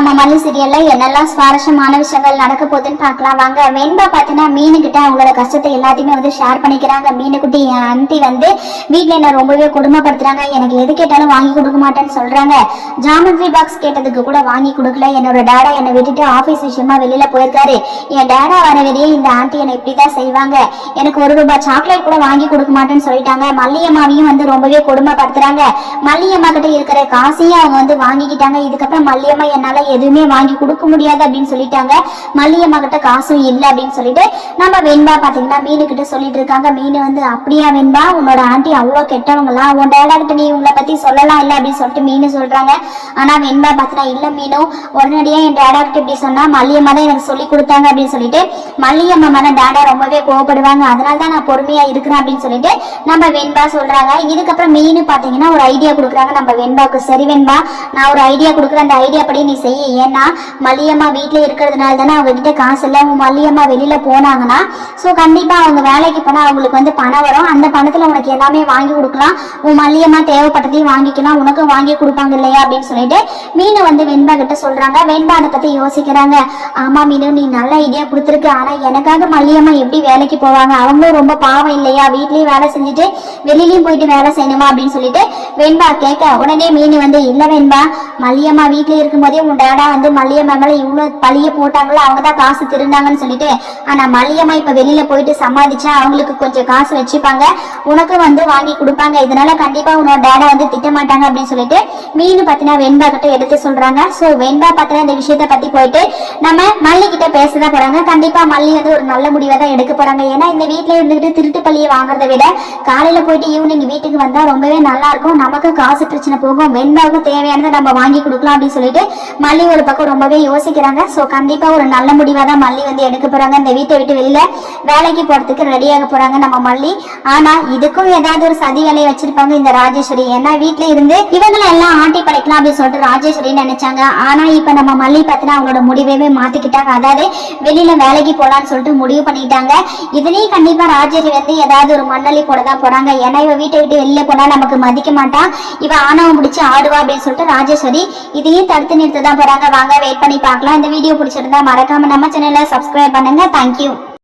நம்ம மல்லி சீரியல்ல என்னெல்லாம் சுவாரஸ்யமான விஷயங்கள் நடக்க போகுதுன்னு பார்க்கலாம் வாங்க. வெண்பா பார்த்தீங்கன்னா மீனுக்கிட்ட அவங்களோட கஷ்டத்தை எல்லாத்தையுமே வந்து ஷேர் பண்ணிக்கிறாங்க. மீனுக்குட்டி என் ஆண்டி வந்து வீட்டில் என்ன ரொம்பவே கொடுமைப்படுத்துறாங்க, எனக்கு எது கேட்டாலும் வாங்கி கொடுக்க மாட்டேன்னு சொல்றாங்க. ஜாமெட்ரி பாக்ஸ் கேட்டதுக்கு கூட வாங்கி கொடுக்கல. என்னோட டேடா என்னை விட்டுட்டு ஆஃபீஸ் விஷயமா வெளியில போயிருக்காரு. என் டேடா வர வெளியே இந்த ஆண்டி என்னை இப்படிதான் செய்வாங்க, எனக்கு ₹1 சாக்லேட் கூட வாங்கி கொடுக்க மாட்டேன்னு சொல்லிட்டாங்க. மல்லியம்மாவையும் வந்து ரொம்பவே கொடுமைப்படுத்துறாங்க. மல்லியம்மா கிட்ட இருக்கிற காசையும் அவங்க வந்து வாங்கிக்கிட்டாங்க. இதுக்கப்புறம் மல்லியம்மா என்னால எதுவுமே வாங்கி கொடுக்க முடியாது அப்படின்னு சொல்லிட்டாங்க. மல்லியம்மா கிட்ட காசும் இல்லை அப்படின்னு சொல்லிட்டு நம்ம வெண்பா பாத்தீங்கன்னா மீனு கிட்ட சொல்லிட்டு இருக்காங்க. மீனு வந்து அப்படியா வெண்பா, உன்னோட ஆண்டி அவ்வளோ கெட்டவங்களா, உன் டேடா கிட்ட நீ உங்களை பத்தி சொல்லலாம் இல்லை அப்படின்னு சொல்லிட்டு மீனு சொல்றாங்க. ஆனா வெண்பா பாத்தீங்கன்னா இல்ல மீனு, உடனடியா என் டேடா கிட்ட இப்படி சொன்னா மல்லியம்மா தான் எனக்கு சொல்லி கொடுத்தாங்க அப்படின்னு சொல்லிட்டு மல்லியம்மா மேல டேடா ரொம்பவே கோவப்படுவாங்க. அதனாலதான் நான் பொறுமையா இருக்கிறேன் அப்படின்னு சொல்லிட்டு நம்ம வெண்பா சொல்றாங்க. இதுக்கப்புறம் மீனு பாத்தீங்கன்னா ஒரு ஐடியா கொடுக்குறாங்க நம்ம வெண்பாவுக்கு. சரி வெண்பா, நான் ஒரு ஐடியா கொடுக்குறேன், அந்த ஐடியா படி நீ செய்ய. ஏன்னா மல்லியம்மா வீட்டுல இருக்கிறதுனால தானே அவங்க கிட்ட காசு இல்லை. உன் மல்லியம்மா வெளியில போனாங்கன்னா ஸோ கண்டிப்பா அவங்க வேலைக்கு போனா அவங்களுக்கு வந்து பணம் வரும். அந்த பணத்துல உனக்கு எல்லாமே வாங்கி கொடுக்கலாம். உன் மல்லியம்மா தேவைப்பட்டதையும் வாங்கிக்கலாம், உனக்கும் வாங்கி கொடுப்பாங்க இல்லையா அப்படின்னு சொல்லிட்டு மீனு வந்து வெண்பா கிட்ட சொல்றாங்க. வெண்பா அதை பத்தி யோசிக்கிறாங்க. ஆமா மீனு, நீ நல்ல ஐடியா கொடுத்துருக்க. ஆனா எனக்காக மல்லியம்மா எப்படி வேலைக்கு போவாங்க, அவங்களும் ரொம்ப பாவம் இல்லையா, வீட்லயும் வேலை செஞ்சுட்டு வெளியிலயும் போயிட்டு வேலை செய்யணுமா அப்படின்னு சொல்லிட்டு வெண்பா கேட்க உடனே மீனு வந்து இல்ல வெண்பா, மல்லியம்மா வீட்டுல இருக்கும் போதே உன் டேடா வந்து மல்லியம்மா மேல இவ்வளவு பழிய போட்டாங்களோ, அவங்கதான் காசு திருந்தாங்கன்னு சொல்லிட்டு. ஆனா மல்லியம்மா இப்ப வெளியில போயிட்டு சமாளிச்சா அவங்களுக்கு கொஞ்சம் காசு வச்சுப்பாங்க, உனக்கு வந்து வாங்கி கொடுப்பாங்க. இதனால கண்டிப்பா உன்னோட டேடா வந்து திட்ட மாட்டாங்க அப்படின்னு சொல்லிட்டு மீனு பாத்தீங்கன்னா வெண்பா கிட்ட எடுத்து சொல்றாங்க. சோ வெண்பா பாத்தீங்கன்னா இந்த விஷயத்த பத்தி போயிட்டு நம்ம மல்லி கிட்ட பேசதான் போறாங்க. கண்டிப்பா மல்லி வந்து ஒரு நல்ல முடிவை தான் எடுக்க போறாங்க. ஏன்னா இந்த வீட்டுல இருந்துகிட்டு திருட்டு பள்ளியை வாங்குறதை விட காலையில போயிட்டு ஈவினிங் வீட்டுக்கு வந்தா ரொம்பவே நல்லா இருக்கும், நமக்கு காசு பிரச்சனை போகும், வெண்பாவுக்கு தேவையானதை நம்ம வாங்கி கொடுக்கலாம் அப்படின்னு சொல்லிட்டு மல்லி ஒரு பக்கம் ரொம்பவே யோசிக்கிறாங்க. சோ கண்டிப்பா ஒரு நல்ல முடிவா தான் மல்லி வந்து எடுக்க போறாங்க. இந்த வீட்டை விட்டு வெளியில வேலைக்கு போறதுக்கு ரெடியாக போறாங்க நம்ம மல்லி. ஆனா இதுக்கும் ஏதாவது ஒரு சதி வேலையை வச்சிருப்பாங்க இந்த ராஜேஸ்வரி. ஏன்னா வீட்டுல இருந்து இவங்களை எல்லாம் ஆட்டி படைக்கலாம் அப்படின்னு சொல்லிட்டு ராஜேஸ்வரி நினைச்சாங்க. ஆனா இப்ப நம்ம மல்லி பார்த்தீங்கன்னா அவங்களோட முடிவையே மாத்திக்கிட்டாங்க. அதாவது வெளியில வேலைக்கு போலான்னு சொல்லிட்டு முடிவு பண்ணிட்டாங்க. இதுலயும் கண்டிப்பா ராஜேஸ்வரி வந்து ஏதாவது ஒரு மண்ணலி போட தான் போறாங்க. ஏன்னா இவ வீட்டை விட்டு வெளியில போனா நமக்கு மதிக்க மாட்டான், இவ ஆணவம் பிடிச்சு ஆடுவா அப்படின்னு சொல்லிட்டு ராஜேஸ்வரி இதையும் தடுத்து நிறுத்த தான் போறாங்க. வாங்க வெயிட் பண்ணி பார்க்கலாம். இந்த வீடியோ பிடிச்சிருந்தா மறக்காம நம்ம சேனலை சப்ஸ்கிரைப் பண்ணுங்க. தேங்க்யூ.